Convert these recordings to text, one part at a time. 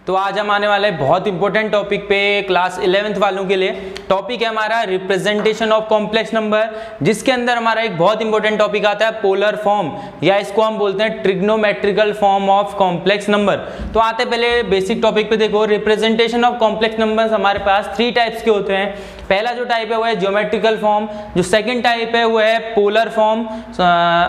तो आज हम आने वाले बहुत इंपॉर्टेंट टॉपिक पे क्लास 11th वालों के लिए। टॉपिक है हमारा रिप्रेजेंटेशन ऑफ कॉम्प्लेक्स नंबर, जिसके अंदर हमारा एक बहुत इंपॉर्टेंट टॉपिक आता है पोलर फॉर्म, या इसको हम बोलते हैं trigonometrical form of complex number. तो आते पहले बेसिक टॉपिक पे देखो, रिप्रेजेंटेशन ऑफ कॉम्प्लेक्स नंबर्स हमारे पास 3 टाइप्स के होते हैं। पहला जो टाइप है वो है ज्योमेट्रिकल फॉर्म, जो सेकंड टाइप है वो है पोलर फॉर्म,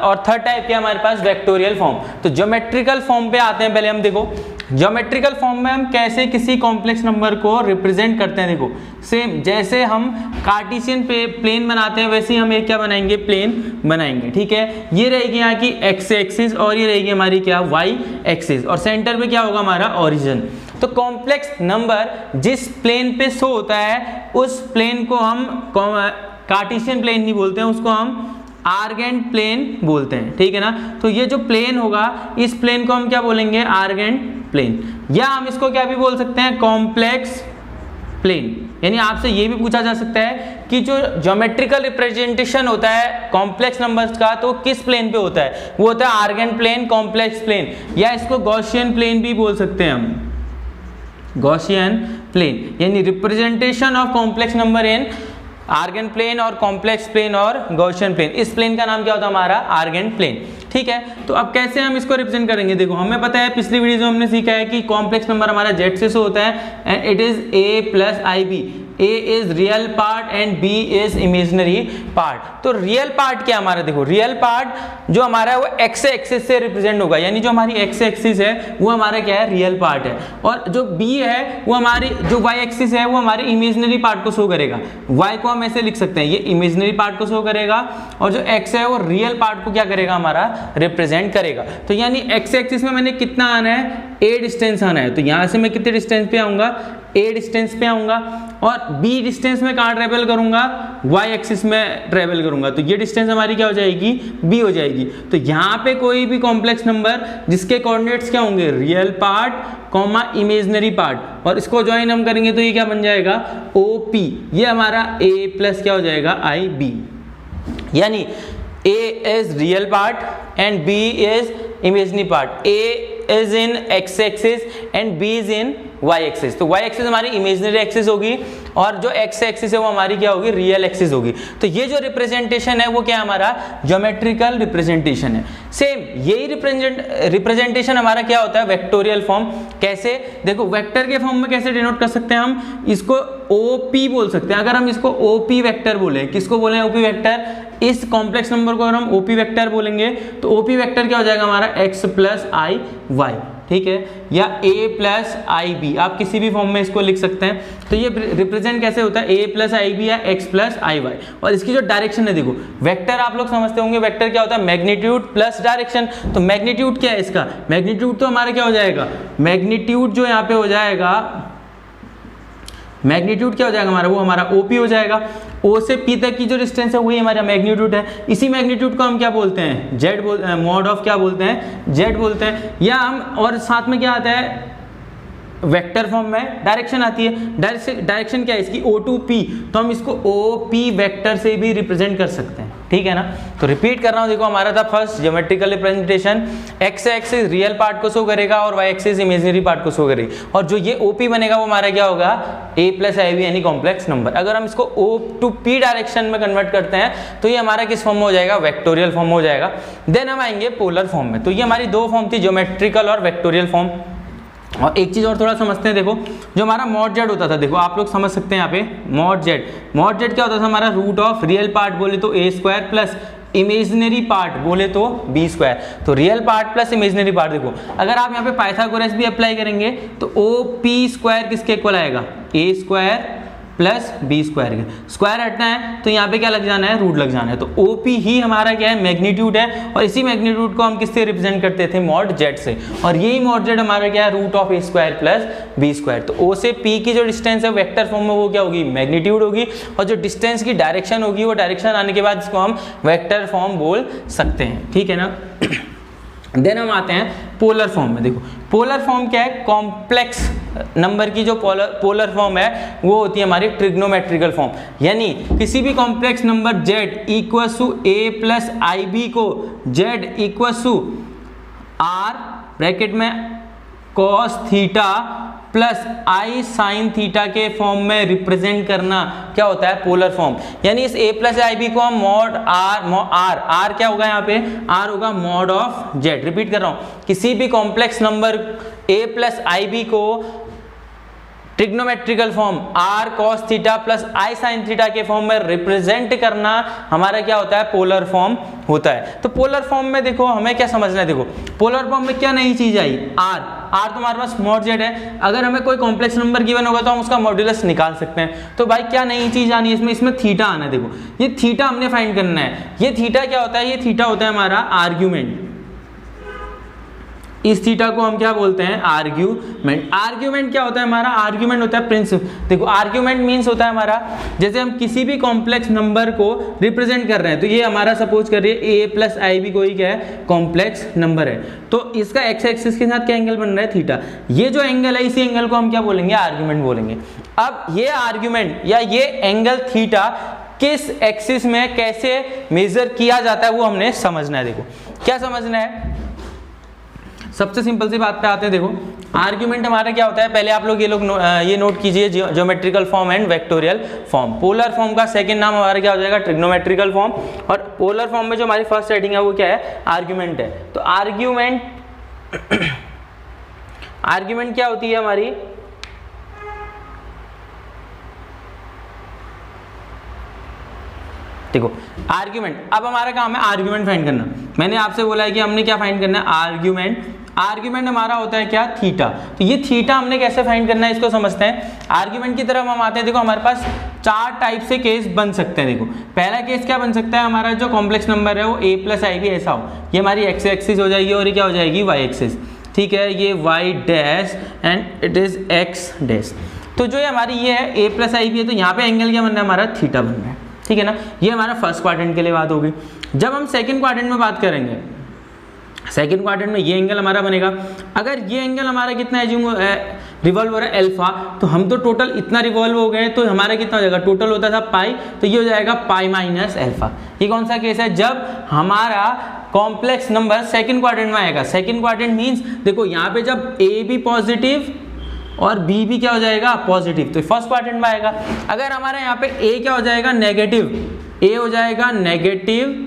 और थर्ड टाइप है हमारे पास वेक्टोरियल फॉर्म। तो ज्योमेट्रिकल फॉर्म पे आते हैं पहले हम। देखो ज्योमेट्रिकल फॉर्म में हम कैसे किसी कॉम्प्लेक्स नंबर को रिप्रेजेंट करते हैं। देखो सेम जैसे हम कार्टेशियन प्लेन बनाते हैं वैसे ही हम एक क्या बनाएंगे, प्लेन बनाएंगे। ठीक है, ये रहेगी यहाँ की एक्स एक्सिस और ये रहेगी हमारी क्या, वाई एक्सिस, और सेंटर पे क्या होगा हमारा ओरिजिन। तो कॉम्प्लेक्स नंबर जिस प्लेन पे शो होता है उस प्लेन को हम कार्टेशियन प्लेन नहीं बोलते हैं, उसको हम आर्गेंट प्लेन बोलते हैं। ठीक है ना, तो ये जो प्लेन होगा इस प्लेन को हम क्या बोलेंगे, आर्गेंट प्लेन, या हम इसको क्या भी बोल सकते हैं, कॉम्प्लेक्स प्लेन। यानी आपसे ये भी पूछा जा सकता है कि जो ज्योमेट्रिकल रिप्रेजेंटेशन होता है कॉम्प्लेक्स नंबर्स का तो किस प्लेन पे होता है, वो होता है आर्गेंट प्लेन, कॉम्प्लेक्स प्लेन, या इसको गॉसियन प्लेन भी बोल सकते हैं हम, गॉसियन प्लेन। यानी representation of complex number in Argand plane और कॉम्प्लेक्स प्लेन और गॉसियन प्लेन, इस प्लेन का नाम क्या होता है हमारा, आर्गेंट प्लेन। ठीक है, तो अब कैसे हम इसको रिप्रेजेंट करेंगे। देखो हमें पता है पिछली वीडियो में हमने सीखा है कि कॉम्प्लेक्स नंबर हमारा जेड से शो होता है and it is a plus i b. A is real part and b is imaginary part. तो रियल पार्ट क्या हमारा, देखो रियल पार्ट जो हमारा है वो एक्स एक्सिस से रिप्रेजेंट होगा, यानी जो हमारी एक्स एक्सिस है वो हमारा क्या है, रियल पार्ट है, और जो बी है वो हमारी जो वाई एक्सिस है वो हमारे इमेजिनरी पार्ट को शो करेगा। वाई को हम ऐसे लिख सकते हैं, ये इमेजिनरी पार्ट को शो करेगा, और जो एक्स है वो रियल पार्ट को क्या करेगा, हमारा रिप्रेजेंट करेगा। तो यानी एक्स एक्सिस में मैंने कितना आना है, ए डिस्टेंस आना है, तो यहां से मैं कितने डिस्टेंस पे आऊंगा, ए डिस्टेंस पे आऊंगा, और बी डिस्टेंस में कहां ट्रेवल करूंगा, वाई एक्सिस में ट्रेवल करूंगा, तो ये डिस्टेंस हमारी क्या हो जाएगी, बी हो जाएगी। तो यहां पे कोई भी कॉम्प्लेक्स नंबर जिसके कोऑर्डिनेट्स क्या होंगे, real part comma imaginary part, और इसको ज्वाइन हम करेंगे तो ये क्या बन जाएगा, ओ पी, ये हमारा ए प्लस क्या हो जाएगा, आई बी। यानी A is real part and B is imaginary part. A is in x axis and B is in y axis. तो y axis हमारी imaginary axis होगी और जो x axis है वो हमारी क्या होगी, रियल एक्सिस होगी। तो ये जो रिप्रेजेंटेशन है वो क्या हमारा ज्योमेट्रिकल रिप्रेजेंटेशन है। सेम यही रिप्रेजेंटेशन हमारा क्या होता है, वेक्टोरियल फॉर्म। कैसे, देखो वेक्टर के फॉर्म में कैसे डिनोट कर सकते हैं हम, इसको OP बोल सकते हैं। अगर हम इसको OP वेक्टर बोले, किसको बोले OP वेक्टर, इस कॉम्प्लेक्स नंबर को अगर हम OP वेक्टर बोलेंगे तो OP वेक्टर क्या हो जाएगा हमारा, x प्लस आई वाई। ठीक है, या a प्लस आई बी, आप किसी भी फॉर्म में इसको लिख सकते हैं। तो ये रिप्रेजेंट कैसे होता है, a प्लस आई बी या x प्लस आई वाई। और इसकी जो डायरेक्शन है, देखो वेक्टर आप लोग समझते होंगे, वेक्टर क्या होता है, मैग्नीट्यूड प्लस डायरेक्शन। तो मैग्नीट्यूड क्या है इसका, मैग्नीट्यूड तो हमारा क्या हो जाएगा, मैग्नीट्यूड जो यहाँ पे हो जाएगा, मैग्नीट्यूड क्या हो जाएगा हमारा, वो हमारा OP हो जाएगा। O से P तक की जो डिस्टेंस है वही हमारा मैग्नीट्यूड है। इसी मैग्नीट्यूड को हम क्या बोलते हैं, जेड मॉड ऑफ क्या बोलते हैं, जेड बोलते हैं। या हम और साथ में क्या आता है, वेक्टर फॉर्म में डायरेक्शन आती है। डायरेक्शन क्या है इसकी, O2P, तो हम इसको OP वेक्टर से भी रिप्रेजेंट कर सकते हैं। ठीक है ना, तो रिपीट कर रहा हूं, देखो हमारा था first geometrical representation, x axis real part को शो करेगा और वाई एक्सिस इमेजिनरी पार्ट को शो करेगी, और जो ये OP बनेगा वो हमारा क्या होगा, A प्लस आई बी, यानी कॉम्प्लेक्स नंबर। अगर हम इसको O2P डायरेक्शन में कन्वर्ट करते हैं तो ये हमारा किस फॉर्म में हो जाएगा, वेक्टोरियल फॉर्म हो जाएगा। देन हम आएंगे पोलर फॉर्म में। तो ये हमारी 2 फॉर्म थी, ज्योमेट्रिकल और वेक्टोरियल फॉर्म। और एक चीज और थोड़ा समझते हैं, देखो जो हमारा मॉड जेड होता था, देखो आप लोग समझ सकते हैं यहाँ पे मॉड जेड क्या होता था हमारा, रूट ऑफ रियल पार्ट बोले तो a square plus imaginary part बोले तो b स्क्वायर। तो real part plus imaginary part, देखो अगर आप यहाँ पे पाइथागोरस भी अप्लाई करेंगे तो OP स्क्वायर किसके इक्वल आएगा, a square plus b square के, स्क्वायर हटना है तो यहाँ पे क्या लग जाना है, रूट लग जाना है। तो OP ही हमारा क्या है, मैग्नीट्यूड है, और इसी मैग्नीट्यूड को हम किससे रिप्रेजेंट करते थे, मॉड जेड से, और यही मॉड जेड हमारा क्या है, root of a square plus b square. तो O से P की जो डिस्टेंस है वेक्टर फॉर्म में वो क्या होगी, मैग्नीट्यूड होगी, और जो डिस्टेंस की डायरेक्शन होगी वो डायरेक्शन आने के बाद इसको हम वेक्टर फॉर्म बोल सकते हैं। ठीक है ना। देन हम आते हैं पोलर फॉर्म में। देखो पोलर फॉर्म क्या है, कॉम्प्लेक्स नंबर की जो पोलर फॉर्म है वो होती है हमारी ट्रिग्नोमेट्रिकल फॉर्म। यानी किसी भी complex number z equal to a plus i b को z equal to r bracket में cos theta plus i sine theta के फॉर्म में रिप्रेजेंट करना क्या होता है, पोलर फॉर्म। यानी इस a प्लस आई बी को हम मॉड आर क्या होगा यहाँ पे, आर होगा मॉड ऑफ जेड। रिपीट कर रहा हूँ, किसी भी complex number a plus i b को trigonometrical form r cos theta plus i sin theta के फॉर्म में रिप्रेजेंट करना हमारा क्या होता है, पोलर फॉर्म होता है। तो पोलर फॉर्म में देखो हमें क्या समझना है, देखो पोलर फॉर्म में क्या नई चीज आई, r तो हमारे पास मॉड z है। अगर हमें कोई कॉम्प्लेक्स नंबर गिवन होगा तो हम उसका मॉड्यूलस निकाल सकते हैं। तो भाई क्या नई चीज आनी है इसमें थीटा आना है। देखो ये थीटा हमने फाइंड करना है। ये थीटा क्या होता है, ये थीटा होता है हमारा आर्ग्यूमेंट। इस थीटा को हम क्या बोलते हैं, आर्ग्यूमेंट। आर्ग्यूमेंट क्या होता है हमारा, आर्ग्यूमेंट होता है प्रिंसिपल। देखो आर्ग्यूमेंट मींस होता है हमारा, जैसे हम किसी भी कॉम्प्लेक्स नंबर को रिप्रेजेंट कर रहे हैं, तो ये हमारा सपोज करिए a प्लस आई बी कोई क्या है, कॉम्प्लेक्स नंबर है। तो इसका एक्स एक्सिस के साथ क्या एंगल बन रहा है, थीटा। ये जो एंगल है इसी एंगल को हम क्या बोलेंगे, आर्ग्यूमेंट बोलेंगे। अब ये आर्ग्यूमेंट या ये एंगल थीटा किस एक्सिस में कैसे मेजर किया जाता है वो हमने समझना है। देखो क्या समझना है, सबसे सिंपल सी बात पे आते हैं। देखो आर्ग्यूमेंट हमारा क्या होता है, पहले आप लोग ये नोट कीजिए, geometrical form and vectorial form. Polar form का सेकंड नाम हमारा क्या हो जाएगा, ट्रिग्नोमेट्रिकल फॉर्म। और पोलर फॉर्म में जो हमारी फर्स्ट हेडिंग है वो क्या है, आर्ग्यूमेंट है। तो आर्ग्यूमेंट क्या होती है हमारी, देखो आर्ग्यूमेंट, अब हमारा काम है आर्ग्यूमेंट फाइंड करना। मैंने आपसे बोला है कि हमने क्या फाइंड करना है, आर्ग्यूमेंट। आर्ग्यूमेंट हमारा होता है क्या, थीटा। तो ये थीटा हमने कैसे फाइंड करना है इसको समझते हैं। आर्ग्यूमेंट की तरफ हम आते हैं। देखो हमारे पास चार टाइप से केस बन सकते हैं। देखो पहला केस क्या बन सकता है, हमारा जो कॉम्प्लेक्स नंबर है वो a प्लस आई बी ऐसा हो, ये हमारी एक्स एक्सिस हो जाएगी और ये क्या हो जाएगी, y एक्सिस। ठीक है, ये y dash and it is x dash. तो जो ये हमारी ये है a प्लस आई बी है, तो यहाँ पे एंगल क्या बन रहा है हमारा, थीटा बन रहा है। ठीक है ना, ये हमारा फर्स्ट क्वाड्रेंट के लिए बात होगी। जब हम सेकंड क्वाड्रेंट में बात करेंगे, सेकंड क्वाड्रेंट में ये एंगल हमारा बनेगा। अगर ये एंगल हमारा कितना रिवॉल्व हो रहा है अल्फा, तो हम तो टोटल इतना रिवॉल्व हो गए, तो हमारा कितना हो जाएगा, टोटल होता था पाई, तो ये हो जाएगा पाई माइनस अल्फा। ये कौन सा केस है, जब हमारा कॉम्प्लेक्स नंबर सेकंड क्वाड्रेंट में आएगा। सेकंड क्वाड्रेंट मींस देखो यहाँ पे जब ए भी पॉजिटिव और बी भी क्या हो जाएगा, पॉजिटिव, तो फर्स्ट क्वाड्रेंट में आएगा। अगर हमारे यहाँ पे ए क्या हो जाएगा, नेगेटिव, ए हो जाएगा नेगेटिव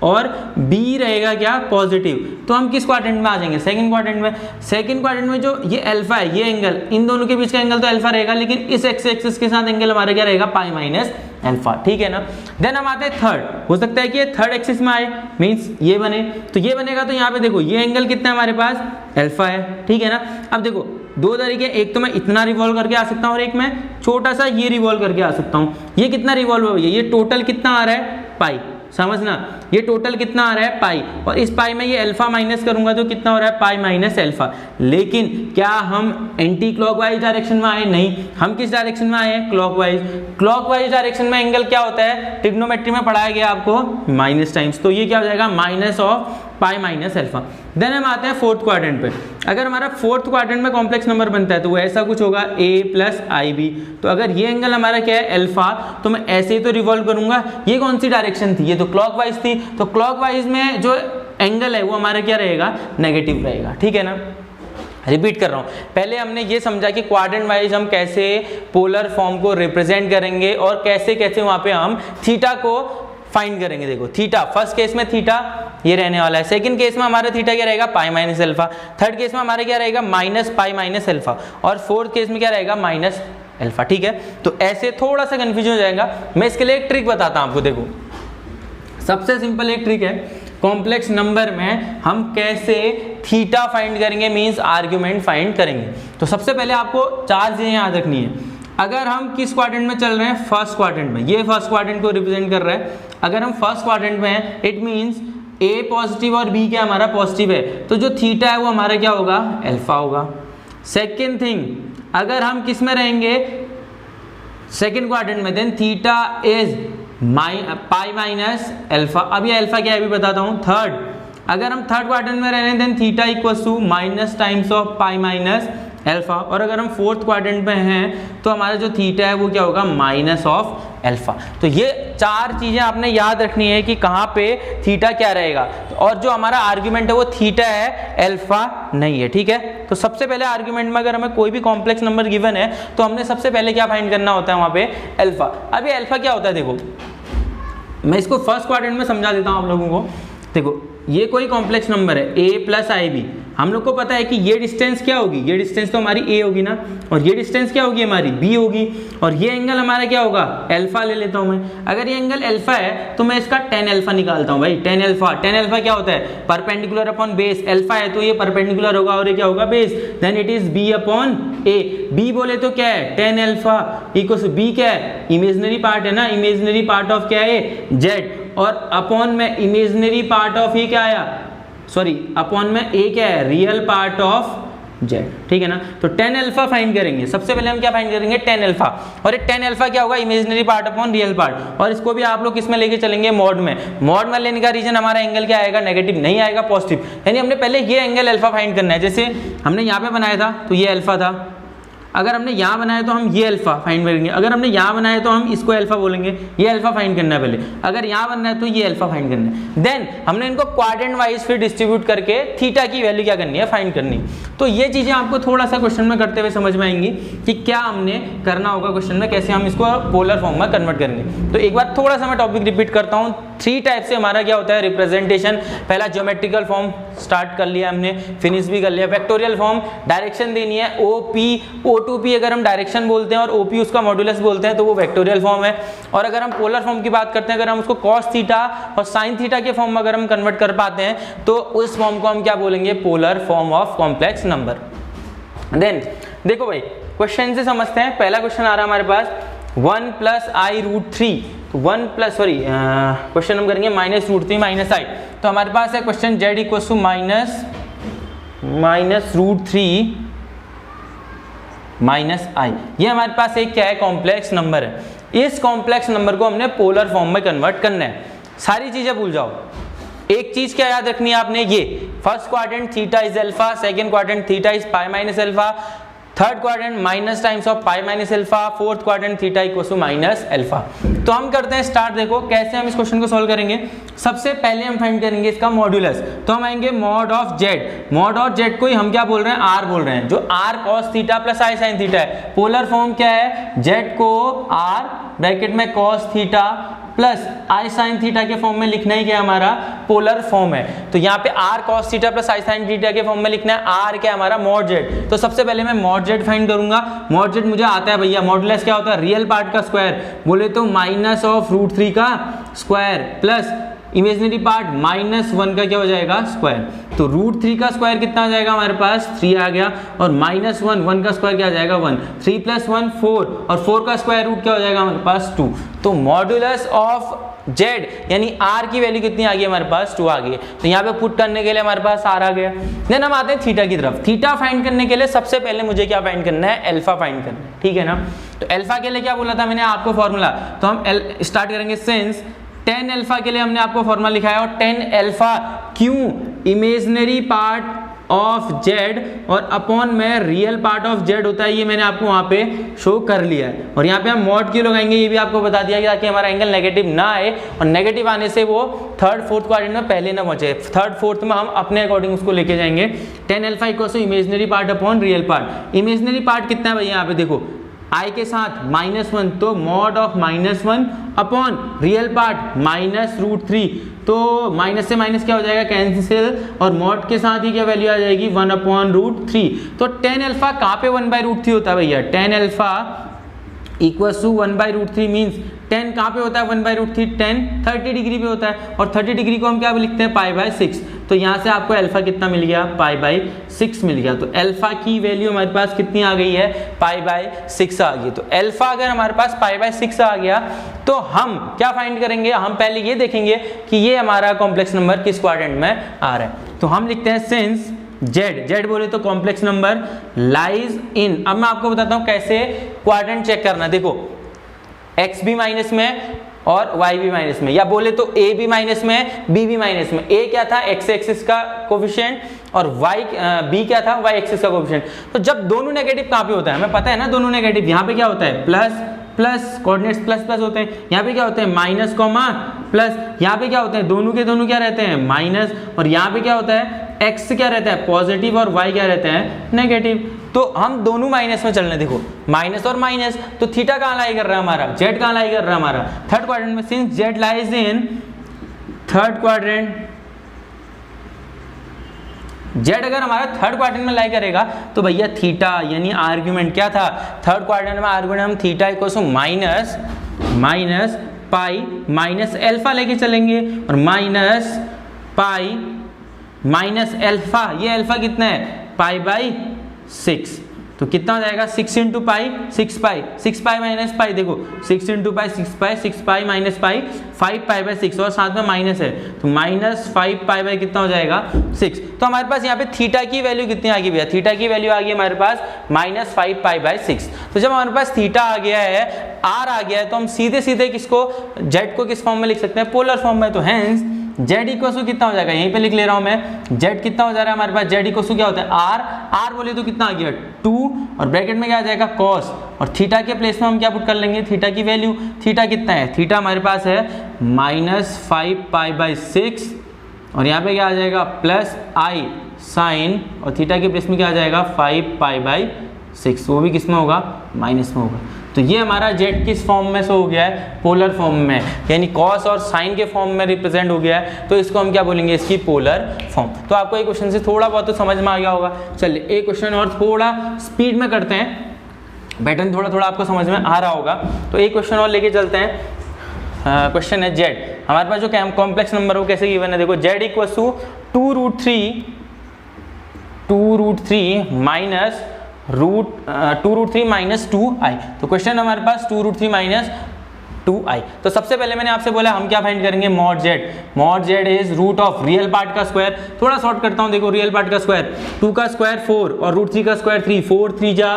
और बी रहेगा क्या, पॉजिटिव, तो हम किस क्वाड्रेंट में आ जाएंगे, सेकंड क्वाड्रेंट में। सेकंड क्वाड्रेंट में जो ये अल्फा है, ये एंगल, इन दोनों के बीच का एंगल तो अल्फा रहेगा, लेकिन इस एक्स एक्सिस के साथ एंगल हमारा क्या रहेगा, पाई माइनस अल्फा। ठीक है ना। देन हम आते हैं थर्ड, हो सकता है कि ये थर्ड एक्सिस में आए, मींस ये बने, तो ये बनेगा, तो यहाँ पे देखो ये एंगल कितना है हमारे पास, अल्फा है। ठीक है ना। अब देखो दो तरीके, एक तो मैं इतना रिवॉल्व करके आ सकता हूँ और एक मैं छोटा सा ये रिवॉल्व करके आ सकता हूँ। ये कितना रिवॉल्व हो, ये टोटल कितना आ रहा है, पाई, समझना, ये टोटल कितना आ रहा है, पाई, और इस पाई में ये अल्फा माइनस करूंगा तो कितना हो रहा है, पाई माइनस अल्फा। लेकिन क्या हम एंटी क्लॉकवाइज डायरेक्शन में आए, नहीं, हम किस डायरेक्शन में आए हैं, क्लॉकवाइज। क्लॉकवाइज डायरेक्शन में एंगल क्या होता है, ट्रिग्नोमेट्री में पढ़ाया गया आपको माइनस टाइम्स, तो ये क्या हो जाएगा, minus of pi minus alpha. Then हम आते हैं फोर्थ क्वाड्रेंट पे। अगर हमारा फोर्थ क्वाड्रेंट में कॉम्प्लेक्स नंबर बनता है तो वो ऐसा कुछ होगा, a प्लस आई बी। तो अगर ये एंगल हमारा क्या है, अल्फा, तो मैं ऐसे ही तो रिवॉल्व करूंगा। ये कौन सी डायरेक्शन थी, ये तो क्लॉकवाइज थी, तो क्लॉकवाइज में जो एंगल है वो हमारा क्या रहेगा, नेगेटिव रहेगा। ठीक है ना। रिपीट कर रहा हूँ, पहले हमने ये समझा कि क्वाड्रेंट वाइज हम कैसे पोलर फॉर्म को रिप्रेजेंट करेंगे और कैसे कैसे वहाँ पे हम थीटा को फाइंड करेंगे। देखो थीटा, फर्स्ट केस में थीटा ये रहने वाला है, सेकंड केस में हमारा थीटा क्या रहेगा, पाई माइनस अल्फा, थर्ड केस में हमारे क्या रहेगा, माइनस पाई माइनस अल्फा, और फोर्थ केस में क्या रहेगा, माइनस अल्फा। ठीक है, तो ऐसे थोड़ा सा कंफ्यूजन हो जाएगा। मैं इसके लिए एक ट्रिक बताता हूं आपको। देखो सबसे सिंपल एक ट्रिक है, कॉम्प्लेक्स नंबर में हम कैसे थीटा फाइंड करेंगे, मींस आर्ग्यूमेंट फाइंड करेंगे। तो सबसे पहले आपको चार चीजें याद रखनी है। अगर हम किस क्वाड्रेंट में चल रहे हैं, फर्स्ट क्वाड्रेंट में, ये फर्स्ट क्वाड्रेंट को रिप्रेजेंट कर रहा है। अगर हम फर्स्ट क्वाड्रेंट में हैं, इट मींस ए पॉजिटिव और बी क्या हमारा पॉजिटिव है, तो जो थीटा है वो हमारा क्या होगा, अल्फा होगा। सेकेंड थिंग, अगर हम किस में रहेंगे, सेकेंड क्वाड्रेंट में, then theta is pi minus alpha. अब ये अल्फा क्या है भी बताता हूँ। थर्ड, अगर हम थर्ड क्वाड्रेंट में रह रहे हैं, then theta equals to minus times of pi minus alpha. और अगर हम फोर्थ क्वाड्रेंट में हैं तो हमारा जो थीटा है वो क्या होगा, माइनस ऑफ अल्फा। तो ये 4 चीजें आपने याद रखनी है कि कहाँ पे थीटा क्या रहेगा, और जो हमारा आर्ग्यूमेंट है वो थीटा है, अल्फा नहीं है, ठीक है। तो सबसे पहले आर्ग्यूमेंट में अगर हमें कोई भी कॉम्प्लेक्स नंबर गिवन है तो हमने सबसे पहले क्या फाइंड करना होता है वहां पे, अल्फा। अब ये अल्फा क्या होता है, देखो मैं इसको फर्स्ट क्वाड्रेंट में समझा देता हूं आप लोगों को। देखो ये कोई कॉम्प्लेक्स नंबर है a प्लस आई बी, हम लोग को पता है कि ये डिस्टेंस क्या होगी, ये डिस्टेंस तो हमारी a होगी ना, और ये डिस्टेंस क्या होगी हमारी b होगी, और ये एंगल हमारा क्या होगा, अल्फा ले लेता हूं मैं। अगर ये एंगल अल्फा है तो मैं इसका tan अल्फा निकालता हूं भाई, tan अल्फा क्या होता है, परपेंडिकुलर अपॉन बेस, अल्फा है तो ये परपेंडिकुलर होगा और ये क्या होगा, base, then it is b upon a। b बोले तो क्या है, tan अल्फा इक्वल्स b क्या है, इमेजिनरी पार्ट है ना, इमेजिनरी पार्ट ऑफ क्या है, z, और अपॉन में इमेजिनरी पार्ट ऑफ ये क्या आया, सॉरी अपॉन में a क्या है, रियल पार्ट ऑफ z, ठीक है ना। तो tan अल्फा फाइंड करेंगे, सबसे पहले हम क्या फाइंड करेंगे, tan अल्फा, और ये tan अल्फा क्या होगा, imaginary part upon real part, और इसको भी आप लोग किसमें लेके चलेंगे, मॉड में। मॉड में लेने का रीजन हमारा एंगल क्या आएगा, नेगेटिव नहीं आएगा, पॉजिटिव, यानी हमने पहले ये एंगल अल्फा फाइंड करना है। जैसे हमने यहाँ पे बनाया था तो ये अल्फा था, अगर हमने यहाँ बनाया तो हम ये अल्फा फाइंड करेंगे, अगर हमने यहाँ बनाया तो हम इसको अल्फा बोलेंगे, ये अल्फा फाइंड करना है पहले, अगर यहाँ बनना है तो ये अल्फा फाइंड करना है, देन हमने इनको क्वाड्रेंट वाइज फिर डिस्ट्रीब्यूट करके थीटा की वैल्यू क्या करनी है, फाइंड करनी है। तो ये चीजें आपको थोड़ा सा क्वेश्चन में करते हुए समझ में आएंगी कि क्या हमने करना होगा क्वेश्चन में, कैसे हम इसको पोलर फॉर्म में कन्वर्ट करेंगे। तो एक बार थोड़ा सा मैं टॉपिक रिपीट करता हूँ। 3 टाइप से हमारा क्या होता है रिप्रेजेंटेशन, पहला ज्योमेट्रिकल फॉर्म स्टार्ट कर लिया हमने, फिनिश भी कर लिया। वेक्टोरियल फॉर्म, डायरेक्शन देनी है, OP O2P अगर हम डायरेक्शन बोलते हैं और OP उसका मॉड्यूलस बोलते हैं तो वो वेक्टोरियल फॉर्म है। और अगर हम पोलर फॉर्म की बात करते हैं, अगर हम उसको कॉस थीटा और साइन थीटा के फॉर्म में अगर हम कन्वर्ट कर पाते हैं तो उस फॉर्म को हम क्या बोलेंगे, polar form of complex number. Then देखो भाई क्वेश्चन से समझते हैं। पहला क्वेश्चन आ रहा है हमारे पास 1 प्लस आई रूट 3, तो 1 प्लस सॉरी क्वेश्चन हम करेंगे माइनस रूट 3 माइनस आई। तो हमारे पास है question z equal to minus root 3 minus i. ये हमारे पास एक क्या है, कॉम्प्लेक्स नंबर है। इस कॉम्प्लेक्स नंबर को हमने पोलर फॉर्म में कन्वर्ट करना है। सारी चीजें भूल जाओ, एक चीज क्या याद रखनी है आपने, ये first quadrant theta is alpha, second quadrant theta is pi minus alpha, third quadrant minus times of pi minus alpha, fourth quadrant theta equal to minus alpha. तो हम करते हैं स्टार्ट। देखो कैसे हम इस क्वेश्चन को सॉल्व करेंगे। सबसे पहले हम फाइंड करेंगे इसका मॉड्यूलस, तो हम आएंगे mod of Z. Mod of Z को ही हम क्या बोल रहे हैं, आर बोल रहे हैं, जो r cos theta plus i sine theta है। पोलर फॉर्म क्या है, जेड को आर ब्रैकेट में cos theta plus i sine theta के फॉर्म में लिखना ही क्या हमारा पोलर फॉर्म है। तो यहाँ पे r cos theta plus i sine theta के फॉर्म में लिखना है आर क्या हमारा मॉड जेड। तो सबसे पहले मैं मॉड जेड फाइंड करूंगा। मॉड जेड मुझे आता है भैया, मॉडुलस क्या होता है, रियल पार्ट का स्क्वायर, बोले तो माइनस ऑफ रूट 3 का स्क्वायर प्लस इमेजिनरी पार्ट -1 का क्या हो जाएगा, स्क्वायर। तो रूट 3 का स्क्वायर कितना आ जाएगा हमारे पास, 3 आ गया, और -1 का स्क्वायर क्या आ जाएगा, 1। 3 + 1 4, और 4 का स्क्वायर रूट क्या हो जाएगा हमारे पास, 2। तो मॉड्यूलस ऑफ जेड यानी आर की वैल्यू कितनी आ गई हमारे पास, 2 आ गई। तो यहाँ पे पुट करने के लिए हमारे पास आर आ गया। देन हम आते हैं थीटा की तरफ। थीटा फाइंड करने के लिए सबसे पहले मुझे क्या फाइंड करना है, अल्फा फाइंड करना है, ठीक है ना। तो अल्फा के लिए क्या बोला था मैंने आपको फॉर्मूला, तो हम स्टार्ट करेंगे सिंस tan अल्फा के लिए हमने आपको फॉर्मूला लिखा है, और tan अल्फा क्यों, इमेजिनरी पार्ट ऑफ जेड और अपॉन में रियल पार्ट ऑफ जेड होता है, ये मैंने आपको वहां पे शो कर लिया है। और यहाँ पे हम मॉड क्यों लगाएंगे ये भी आपको बता दिया ताकि हमारा एंगल नेगेटिव ना आए, और नेगेटिव आने से वो थर्ड फोर्थ क्वाड्रेंट में पहले ना पहुंचे, थर्ड फोर्थ में हम अपने अकॉर्डिंग उसको लेके जाएंगे। tan alpha equals to imaginary part upon real part. Imaginary part कितना है भैया, यहाँ पे देखो आई के साथ -1, तो mod of -1 upon real part -√3, तो माइनस से माइनस क्या हो जाएगा, कैंसिल, और मॉड के साथ ही क्या वैल्यू आ जाएगी, 1/√3। तो tan अल्फा कहाँ पे 1/√3 होता है भैया, tan alpha equals to 1/√3 means 10 कहाँ पे होता है 1/√3, 10 30 डिग्री पे होता है, और 30 डिग्री को हम क्या लिखते हैं, π/6। तो यहाँ से आपको अल्फा कितना मिल गया, π/6 मिल गया। तो अल्फा की वैल्यू हमारे पास कितनी आ गई है, π/6 आ गई। तो अल्फा अगर हमारे पास π/6 आ गया तो हम क्या फाइंड करेंगे, हम पहले ये देखेंगे कि ये हमारा कॉम्प्लेक्स नंबर किस क्वाड्रेंट में आ रहा है। तो हम लिखते हैं सिंस जेड बोले तो कॉम्प्लेक्स नंबर लाइज इन, अब मैं आपको बताता हूं कैसे क्वाड्रेंट चेक करना। देखो एक्स भी माइनस में और y भी माइनस में, या बोले तो a भी माइनस में b भी माइनस में। a क्या था, x एक्सिस का कोफिशिएंट, और b क्या था, y एक्सिस का कोफिशिएंट। तो जब दोनों नेगेटिव कहाँ पे होता है, हमें पता है ना दोनों नेगेटिव, यहाँ पे क्या होता है plus, plus, coordinates plus plus होते हैं, यहाँ पे क्या होते हैं माइनस कॉमा प्लस, यहाँ पे क्या होते हैं दोनों के दोनों क्या रहते हैं माइनस, और यहाँ पे क्या होता है x क्या रहता है पॉजिटिव और y क्या रहता है नेगेटिव। तो हम दोनों माइनस में चलने, देखो माइनस और माइनस, तो थीटा कहाँ लाई कर रहा है हमारा, z कहाँ लाई कर रहा है हमारा थर्ड क्वाड्रेंट में, since z lies in third quadrant, Z अगर हमारा थर्ड क्वाड्रेंट में लाई करेगा तो भैया थीटा यानी आर्ग्यूमेंट क्या था थर्ड क्वाड्रेंट में, आर्ग्यूमेंट हम theta equal to minus pi minus alpha लेके चलेंगे, और माइनस पाई माइनस एल्फा, ये एल्फा कितना है पाई बाई 6, तो कितना हो जाएगा 6 into pi 6 pi minus pi, देखो 6 into pi 6 pi minus pi 5 pi by 6, और साथ में माइनस है तो माइनस 5 पाई बाई कितना हो जाएगा 6। तो हमारे पास यहाँ पे थीटा की वैल्यू कितनी आ गई भैया, थीटा की वैल्यू आ गई हमारे पास माइनस 5 पाई बाई 6। तो जब हमारे पास थीटा आ गया है, आर आ गया है, तो हम सीधे सीधे किसको जेड को किस फॉर्म में लिख सकते हैं पोलर फॉर्म में। तो हेंस जेड इक्वल टू कितना हो जाएगा, यहीं पे लिख ले रहा हूं मैं, जेड कितना हो जा रहा है हमारे पास, जेड इक्वल टू क्या होता है आर बोले तो कितना आ गया 2, और ब्रैकेट में क्या आ जाएगा कॉस, और थीटा के प्लेस में हम क्या पुट कर लेंगे थीटा की वैल्यू, थीटा कितना है, थीटा हमारे पास है माइनस 5 पाई बाई 6, और यहाँ पे क्या आ जाएगा प्लस आई साइन, और थीटा के प्लेस में क्या आ जाएगा 5 पाई बाई 6, वो भी किस में होगा माइनस में होगा। तो ये हमारा जेड किस फॉर्म में से हो गया है पोलर फॉर्म में, यानी कॉस और साइन के फॉर्म में रिप्रेजेंट हो गया है, तो इसको हम क्या बोलेंगे इसकी पोलर फॉर्म। तो आपको एक क्वेश्चन से थोड़ा बहुत तो समझ में आ गया होगा। चलिए एक क्वेश्चन और थोड़ा स्पीड में करते हैं, पैटर्न थोड़ा थोड़ा आपको समझ में आ रहा होगा, तो एक क्वेश्चन और लेके चलते हैं। क्वेश्चन है जेड, हमारे पास जो कॉम्प्लेक्स नंबर हो कैसे गिवन है, देखो Z equal to root three minus two root three minus 2i। तो क्वेश्चन हमारे पास 2 रूट 3 माइनस 2i। तो सबसे पहले मैंने आपसे बोला हम क्या फाइंड करेंगे mod Z is root of real part का स्क्वायर, थोड़ा शॉर्ट करता हूं, देखो रियल पार्ट का स्क्वायर 2 का स्क्वायर 4 और रूट 3 का स्क्वायर 3, 4 3 जा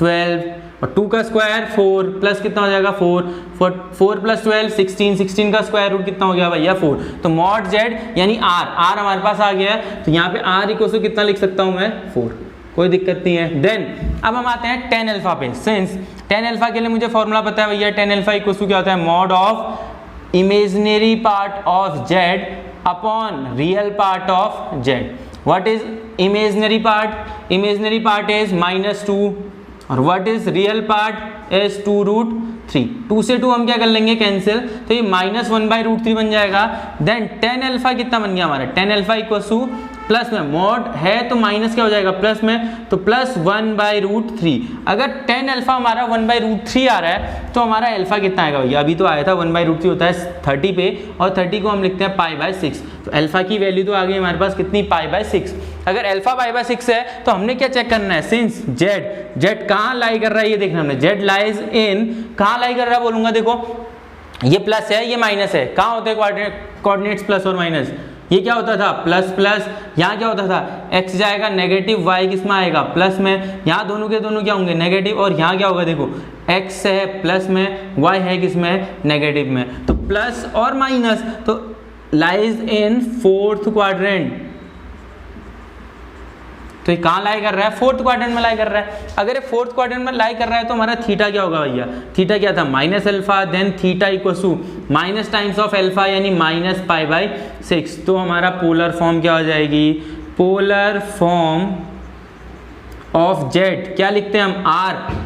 12, और 2 का स्क्वायर 4 प्लस कितना हो जाएगा 4 प्लस 12 16 का स्क्वायर रूट कितना हो गया भैया 4। तो मॉड जेड यानी आर हमारे पास आ गया है, तो यहाँ पे आर इक्वल टू कितना लिख सकता हूँ मैं 4, कोई दिक्कत नहीं है। देन अब हम आते हैं टेन अल्फा पे, सिंस टेन अल्फा के लिए मुझे फॉर्मूला पता है भैया, टेन अल्फा इक्वल टू क्या होता है mod of imaginary part of Z upon real part of Z. What is imaginary part is -2, और what is real part is 2 root 3, 2 से 2 हम क्या कर लेंगे कैंसिल, तो ये -1/√3 बन जाएगा। देन टेन अल्फा कितना बन गया हमारा, tan alpha equal two plus में मॉड है तो माइनस क्या हो जाएगा प्लस में, तो प्लस 1/√3। अगर टेन अल्फा हमारा 1/√3 आ रहा है तो हमारा अल्फा कितना आएगा भैया, अभी तो आया था 1/√3 होता है 30 पे, और 30 को हम लिखते हैं π/6, तो अल्फा की वैल्यू तो आ गई हमारे पास कितनी π/6। अगर अल्फा π/6 है तो हमने क्या चेक करना है, सिंस जेड कहाँ लाई कर रहा है ये देखना हमने, जेड लाइज इन कहाँ लाई कर रहा है बोलूंगा, देखो ये प्लस है ये माइनस है, कहाँ होते हैं कोऑर्डिनेट्स प्लस और माइनस, ये क्या होता था प्लस प्लस, यहाँ क्या होता था x जाएगा नेगेटिव, y किस में आएगा प्लस में, यहाँ दोनों के दोनों क्या होंगे नेगेटिव, और यहाँ क्या होगा देखो x है प्लस में, y है किस में नेगेटिव में, तो प्लस और माइनस तो लाइज इन फोर्थ क्वाड्रेंट, तो ये कहाँ लाई कर रहा है फोर्थ क्वाड्रेंट में लाई कर रहा है। अगर ये फोर्थ क्वाड्रेंट में लाई कर रहा है तो हमारा थीटा क्या होगा भैया, थीटा क्या था minus alpha, then theta equal to minus times of alpha यानी -π/6। तो हमारा पोलर फॉर्म क्या हो जाएगी, पोलर फॉर्म ऑफ जेड क्या लिखते हैं हम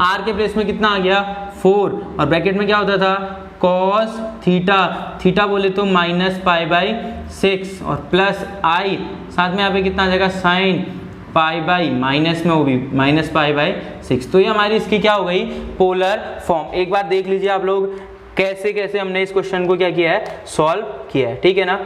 आर के प्लेस में कितना आ गया 4, और ब्रैकेट में क्या होता था कॉस थीटा बोले तो -π/6 और प्लस आई, साथ में यहाँ पे कितना आ जाएगा साइन π/, माइनस में वो भी -π/6। तो ये हमारी इसकी क्या हो गई पोलर फॉर्म। एक बार देख लीजिए आप लोग कैसे कैसे हमने इस क्वेश्चन को क्या किया है सॉल्व किया है, ठीक है ना।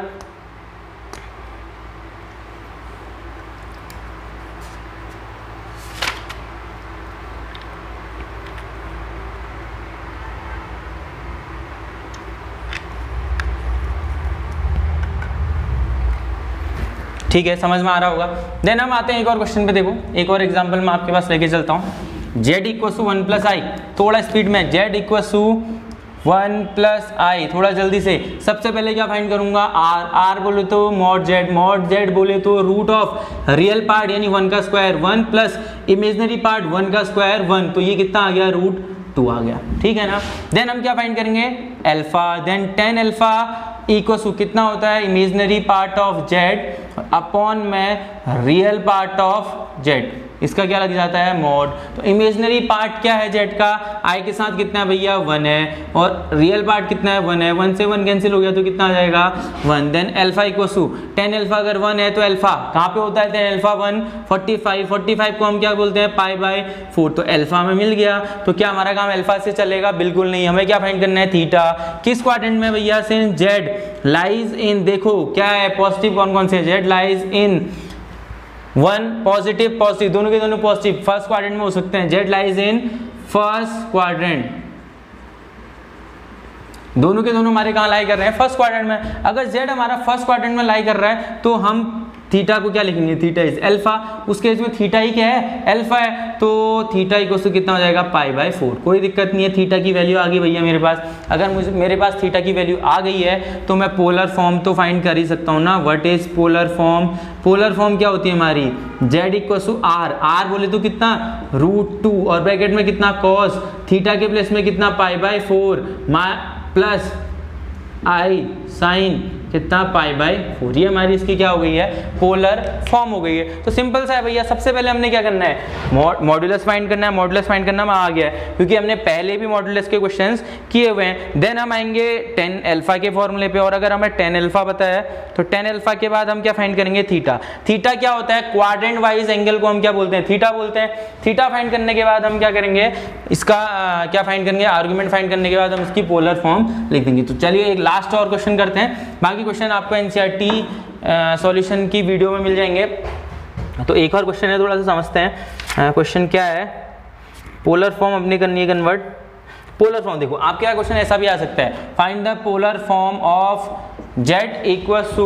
ठीक है समझ में आ रहा होगा। देन हम आते हैं एक और क्वेश्चन पे, देखो एक और एग्जांपल मैं आपके पास लेके चलता हूँ। z इक्वल टू 1 + i, थोड़ा स्पीड में, z इक्वल टू 1 + i, थोड़ा जल्दी से। सबसे पहले क्या फाइंड करूंगा r बोले तो मॉड z बोले तो रूट ऑफ रियल पार्ट यानी 1 का स्क्वायर 1 प्लस इमेजिनरी पार्ट 1 का स्क्वायर 1, तो ये कितना आ गया 2 आ गया, ठीक है ना। देन हम क्या फाइंड करेंगे, alpha, then tan alpha equals to कितना होता है, imaginary part of z upon में रियल पार्ट ऑफ z, इसका क्या लग जाता है मॉड। तो इमेजिनरी पार्ट क्या है z का, i के साथ कितना है भैया 1 है, और रियल पार्ट कितना है 1 है, 1 से 1 कैंसिल हो गया तो कितना आ जाएगा 1। Then alpha equals to tan alpha अगर 1 है तो अल्फा कहाँ पे होता है, tan अल्फा 1 45 को हम क्या बोलते हैं π/4, तो अल्फा में मिल गया। तो क्या हमारा काम अल्फा से चलेगा, बिल्कुल नहीं, हमें क्या फाइंड करना है थीटा। किस क्वाड्रेंट में भैया, सिंस z लाइज इन, देखो क्या है पॉजिटिव कौन कौन से, z lies in 1 positive positive, दोनों के दोनों पॉजिटिव, फर्स्ट क्वाड्रेंट में हो सकते हैं, z lies in first quadrant, दोनों के दोनों हमारे कहाँ लाई कर रहे हैं, फर्स्ट क्वाड्रेंट में। अगर z हमारा फर्स्ट क्वाड्रेंट में लाई कर रहा है तो हम थीटा को क्या लिखेंगे, थीटा इज अल्फा, उसके इसमें थीटा ही क्या है, अल्फा है, तो थीटा इक्वल्स टू कितना हो जाएगा π/4। कोई दिक्कत नहीं है, थीटा की वैल्यू आ गई भैया मेरे पास। अगर मेरे पास थीटा की वैल्यू आ गई है तो मैं पोलर फॉर्म तो फाइंड कर ही सकता हूँ ना। What is polar form, polar form क्या होती है हमारी, z इक्वल्स टू r बोले तो कितना √2 और ब्रैकेट में कितना cos, थीटा के प्लेस में कितना π/4 प्लस i साइन कितना π/4, ये हमारी इसकी क्या हो गई है, पोलर फॉर्म हो गई है। तो सिंपल सा है भैया, सबसे पहले हमने क्या करना है, मॉड्यूलस फाइंड करना है। मॉड्यूलस फाइंड करना में आ गया है क्योंकि हमने पहले भी मॉड्यूलस के क्वेश्चंस किए हुए हैं। देन हम आएंगे tan अल्फा के फॉर्मूले पे, और अगर हमें tan अल्फा पता है तो tan अल्फा के बाद हम क्या फाइंड करेंगे, थीटा। थीटा क्या होता है, क्वाड्रेंट वाइज एंगल को हम क्या बोलते हैं, थीटा बोलते हैं। थीटा फाइंड करने के बाद हम क्या करेंगे, इसका क्या फाइंड करेंगे, आर्गुमेंट फाइंड करने के बाद हम इसकी पोलर फॉर्म लिख देंगे। तो चलिए एक लास्ट और क्वेश्चन करते हैं, बाकी क्वेश्चन आपको एनसीईआरटी सॉल्यूशन की वीडियो में मिल जाएंगे। तो एक और क्वेश्चन है, थोड़ा सा समझते हैं। क्वेश्चन क्या है, पोलर फॉर्म अपनी करनी है कन्वर्ट। पोलर फॉर्म देखो, आपके यहाँ क्वेश्चन ऐसा भी आ सकता है, find the polar form of z equals to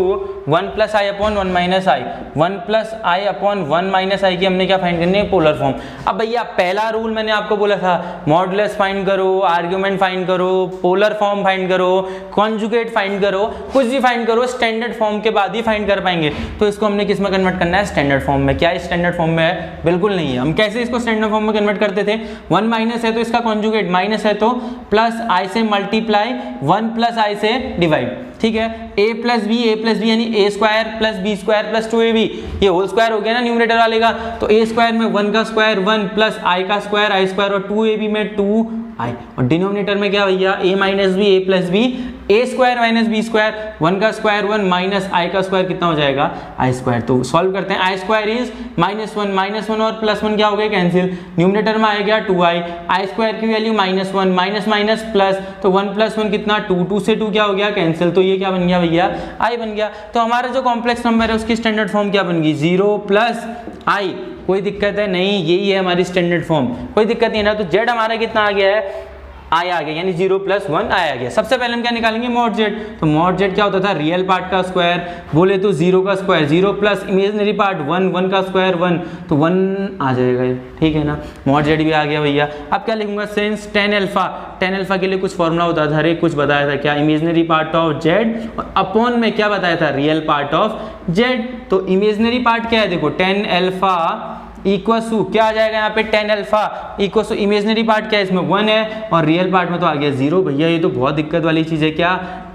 1 + i upon 1 - i, 1 + i upon 1 - i की हमने क्या फाइंड करनी है, पोलर फॉर्म। अब भैया पहला रूल मैंने आपको बोला था, मॉडुलस फाइंड करो, आर्ग्यूमेंट फाइंड करो, पोलर फॉर्म फाइंड करो, कॉन्जुगेट फाइंड करो, कुछ भी फाइंड करो, स्टैंडर्ड फॉर्म के बाद ही फाइंड कर पाएंगे। तो इसको हमने किस में कन्वर्ट करना है, स्टैंडर्ड फॉर्म में। क्या स्टैंडर्ड फॉर्म में है, बिल्कुल नहीं है। हम कैसे इसको स्टैंडर्ड फॉर्म में कन्वर्ट करते थे, 1 माइनस है तो इसका कॉन्जुगेट, माइनस है तो प्लस i से मल्टीप्लाई, 1 + i से डिवाइड, ठीक है। a + b यानी a² + b² + 2ab, ये होल स्क्वायर हो गया ना न्यूमरेटर वाले का। तो a² में 1 का स्क्वायर 1 प्लस i का स्क्वायर i² और 2ab में 2i, और डिनोमिनेटर में क्या भैया, a - b a + b, a² - b², 1 का स्क्वायर 1 माइनस i का स्क्वायर कितना हो जाएगा, i²। तो सॉल्व करते हैं, i² इज -1 और +1 क्या हो गया, कैंसिल। न्यूमरेटर में आ गया 2i, i² की वैल्यू -1 माइनस माइनस प्लस, तो 1 + 1 कितना 2, 2 से 2 क्या हो गया, कैंसिल। तो ये क्या बन गया भैया, i बन गया। तो हमारा जो कॉम्प्लेक्स नंबर है उसकी स्टैंडर्ड फॉर्म क्या बन गई, 0 + i। कोई दिक्कत है नहीं, यही है हमारी स्टैंडर्ड फॉर्म, कोई दिक्कत नहीं है ना। तो z हमारा कितना आ गया है, i आ गया, यानी 0 + 1 i आ गया। सबसे पहले हम क्या निकालेंगे, mod z। तो mod z क्या होता था, रियल पार्ट का स्क्वायर, बोले तो 0 का स्क्वायर 0 प्लस इमेजिनरी पार्ट 1, 1 का स्क्वायर 1, तो 1 आ जाएगा, ठीक है ना। mod z भी आ गया भैया। अब क्या लिखूंगा, सिंस tan अल्फा के लिए कुछ फॉर्मूला होता था, अरे कुछ बताया था क्या, इमेजिनरी पार्ट ऑफ z और अपॉन में क्या बताया था, रियल पार्ट ऑफ z। तो इमेजिनरी पार्ट क्या है, देखो tan अल्फा इक्वल्स टू क्या आ जाएगा यहाँ पे, tan alpha equals to imaginary part क्या है, इसमें 1 है और रियल पार्ट में तो आ गया 0। भैया ये तो बहुत दिक्कत वाली चीज़ है, क्या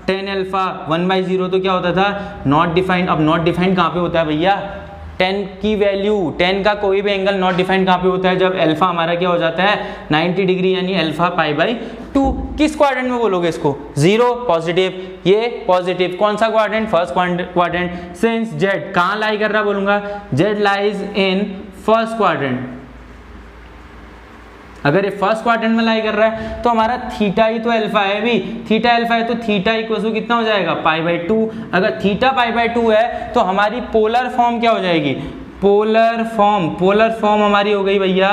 tan अल्फा 1/0 तो क्या होता था, नॉट डिफाइंड। अब नॉट डिफाइंड कहाँ पे होता है भैया, tan की वैल्यू, tan का कोई भी एंगल नॉट डिफाइंड कहाँ पे होता है, जब अल्फा हमारा क्या हो जाता है 90 डिग्री, यानी अल्फा π/2। किस क्वाड्रेंट में बोलोगे इसको, 0 पॉजिटिव, ये पॉजिटिव, कौन सा quadrant, first quadrant. Since z कहाँ लाई कर रहा बोलूंगा, z lies in first quadrant. अगर ये फर्स्ट क्वाड्रेंट में लाई कर रहा है तो हमारा थीटा ही तो अल्फा है, भी थीटा अल्फा है तो थीटा इक्वल्स टू कितना हो जाएगा, π/2। अगर थीटा π/2 है तो हमारी पोलर फॉर्म क्या हो जाएगी, पोलर फॉर्म हमारी हो गई भैया,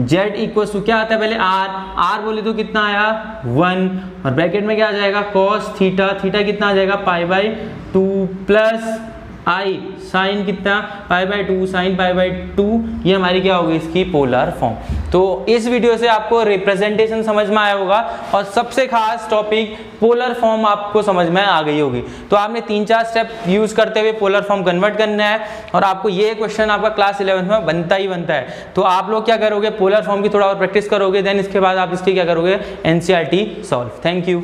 z इक्वल्स टू क्या आता है पहले r बोले तो कितना आया 1, और ब्रैकेट में क्या आ जाएगा cos थीटा कितना आ जाएगा π/2 प्लस आई साइन कितना π/2 साइन π/2, ये हमारी क्या होगी इसकी पोलर फॉर्म। तो इस वीडियो से आपको रिप्रेजेंटेशन समझ में आया होगा और सबसे खास टॉपिक पोलर फॉर्म आपको समझ में आ गई होगी। तो आपने 3-4 स्टेप यूज करते हुए पोलर फॉर्म कन्वर्ट करना है और आपको ये क्वेश्चन आपका क्लास 11 में बनता ही बनता है। तो आप लोग क्या करोगे, पोलर फॉर्म की थोड़ा और प्रैक्टिस करोगे, देन इसके बाद आप इसकी क्या करोगे, NCERT सॉल्व। Thank you.